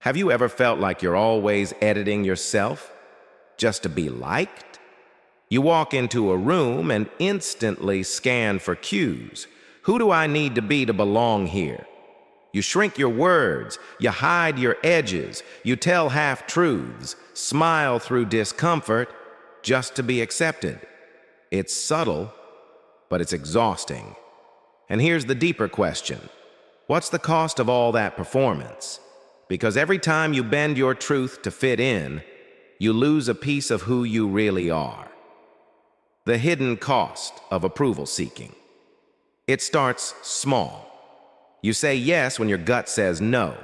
Have you ever felt like you're always editing yourself just to be liked? You walk into a room and instantly scan for cues. Who do I need to be to belong here? You shrink your words, you hide your edges, you tell half-truths, smile through discomfort just to be accepted. It's subtle, but it's exhausting. And here's the deeper question. What's the cost of all that performance? Because every time you bend your truth to fit in, you lose a piece of who you really are. The hidden cost of approval seeking. It starts small. You say yes when your gut says no.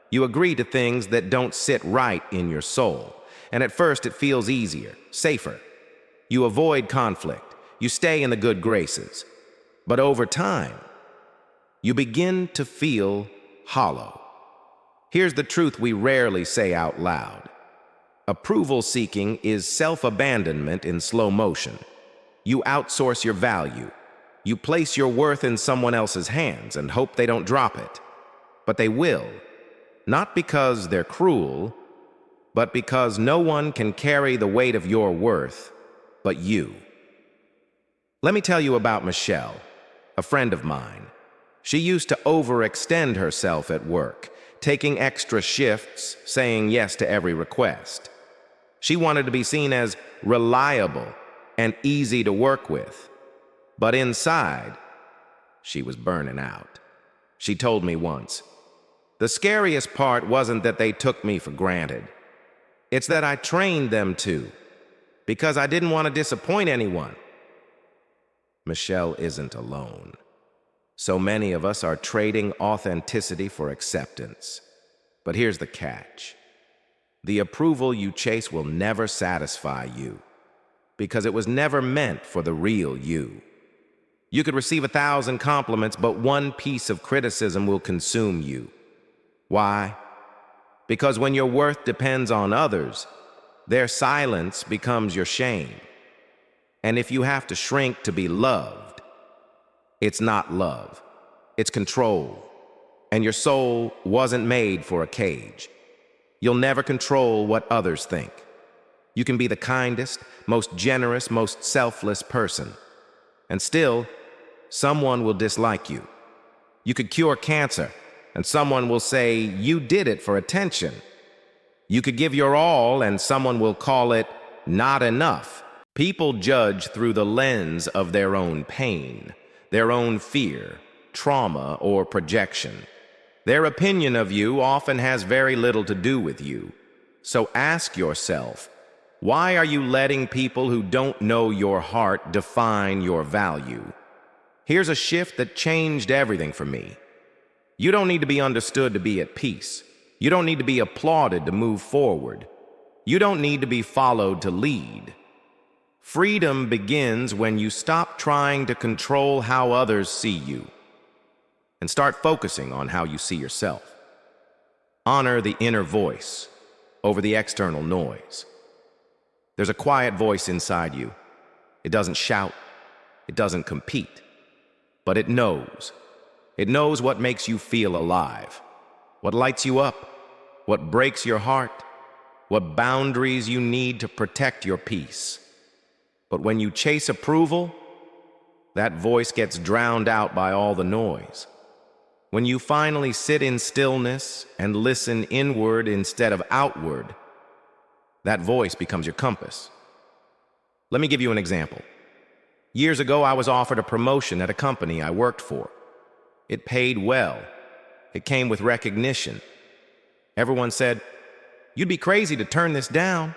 You agree to things that don't sit right in your soul. And at first it feels easier, safer. You avoid conflict. You stay in the good graces. But over time, you begin to feel hollow. Here's the truth we rarely say out loud. Approval seeking is self-abandonment in slow motion. You outsource your value. You place your worth in someone else's hands and hope they don't drop it. But they will. Not because they're cruel, but because no one can carry the weight of your worth but you. Let me tell you about Michelle, a friend of mine. She used to overextend herself at work, taking extra shifts, saying yes to every request. She wanted to be seen as reliable and easy to work with. But inside, she was burning out. She told me once, "The scariest part wasn't that they took me for granted. It's that I trained them to, because I didn't want to disappoint anyone." Michelle isn't alone. So many of us are trading authenticity for acceptance. But here's the catch. The approval you chase will never satisfy you, because it was never meant for the real you. You could receive 1,000 compliments, but one piece of criticism will consume you. Why? Because when your worth depends on others, their silence becomes your shame. And if you have to shrink to be loved, it's not love, it's control. And your soul wasn't made for a cage. You'll never control what others think. You can be the kindest, most generous, most selfless person, and still, someone will dislike you. You could cure cancer, and someone will say you did it for attention. You could give your all, and someone will call it not enough. People judge through the lens of their own pain, their own fear, trauma, or projection. Their opinion of you often has very little to do with you. So ask yourself, why are you letting people who don't know your heart define your value? Here's a shift that changed everything for me. You don't need to be understood to be at peace. You don't need to be applauded to move forward. You don't need to be followed to lead. Freedom begins when you stop trying to control how others see you and start focusing on how you see yourself. Honor the inner voice over the external noise. There's a quiet voice inside you. It doesn't shout. It doesn't compete. But it knows. It knows what makes you feel alive, what lights you up, what breaks your heart, what boundaries you need to protect your peace. But when you chase approval, that voice gets drowned out by all the noise. When you finally sit in stillness and listen inward instead of outward, that voice becomes your compass. Let me give you an example. Years ago, I was offered a promotion at a company I worked for. It paid well. It came with recognition. Everyone said, "You'd be crazy to turn this down."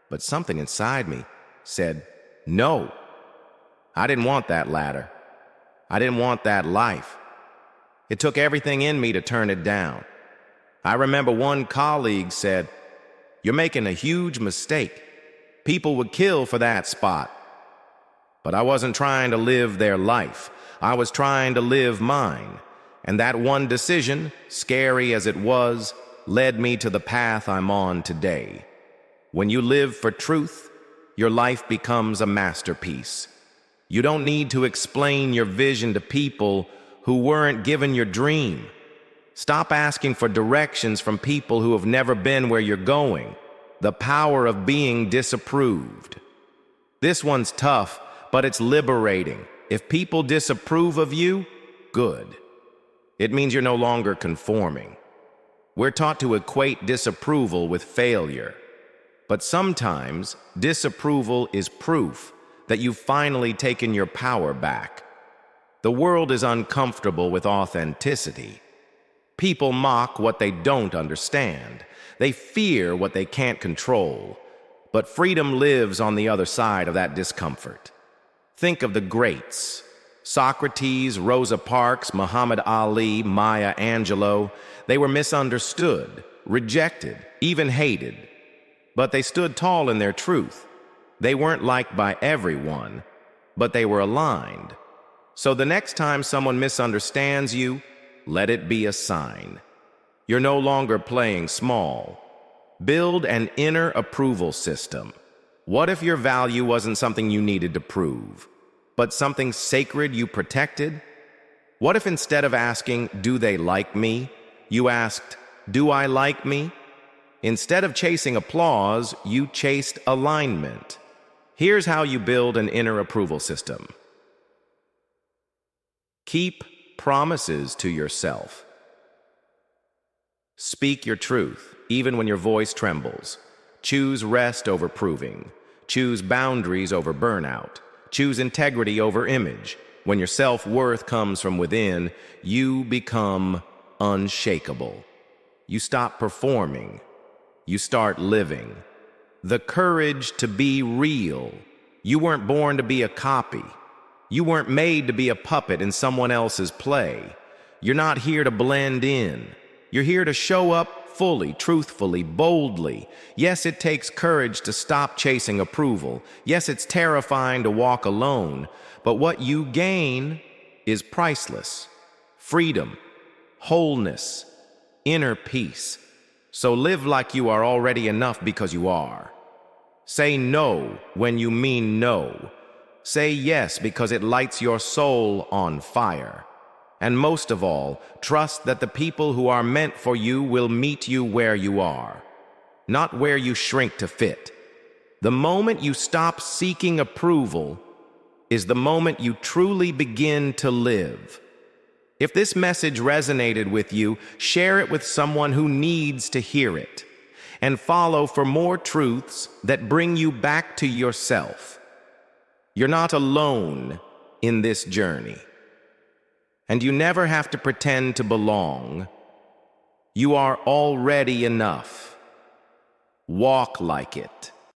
But something inside me said, "No." I didn't want that ladder. I didn't want that life. It took everything in me to turn it down. I remember one colleague said, "You're making a huge mistake. People would kill for that spot." But I wasn't trying to live their life. I was trying to live mine. And that one decision, scary as it was, led me to the path I'm on today. When you live for truth, your life becomes a masterpiece. You don't need to explain your vision to people who weren't given your dream. Stop asking for directions from people who have never been where you're going. The power of being disapproved. This one's tough, but it's liberating. If people disapprove of you, good. It means you're no longer conforming. We're taught to equate disapproval with failure. But sometimes disapproval is proof that you've finally taken your power back. The world is uncomfortable with authenticity. People mock what they don't understand. They fear what they can't control. But freedom lives on the other side of that discomfort. Think of the greats. Socrates, Rosa Parks, Muhammad Ali, Maya Angelou. They were misunderstood, rejected, even hated. But they stood tall in their truth. They weren't liked by everyone, but they were aligned. So the next time someone misunderstands you, let it be a sign. You're no longer playing small. Build an inner approval system. What if your value wasn't something you needed to prove, but something sacred you protected? What if instead of asking, "Do they like me?" you asked, "Do I like me?" Instead of chasing applause, you chased alignment. Here's how you build an inner approval system. Keep promises to yourself. Speak your truth, even when your voice trembles. Choose rest over proving. Choose boundaries over burnout. Choose integrity over image. When your self-worth comes from within, you become unshakable. You stop performing. You start living. The courage to be real. You weren't born to be a copy. You weren't made to be a puppet in someone else's play. You're not here to blend in. You're here to show up fully, truthfully, boldly. Yes, it takes courage to stop chasing approval. Yes, it's terrifying to walk alone. But what you gain is priceless. Freedom, wholeness, inner peace. So live like you are already enough because you are. Say no when you mean no. Say yes because it lights your soul on fire. And most of all, trust that the people who are meant for you will meet you where you are, not where you shrink to fit. The moment you stop seeking approval is the moment you truly begin to live. If this message resonated with you, share it with someone who needs to hear it, and follow for more truths that bring you back to yourself. You're not alone in this journey. And you never have to pretend to belong. You are already enough. Walk like it.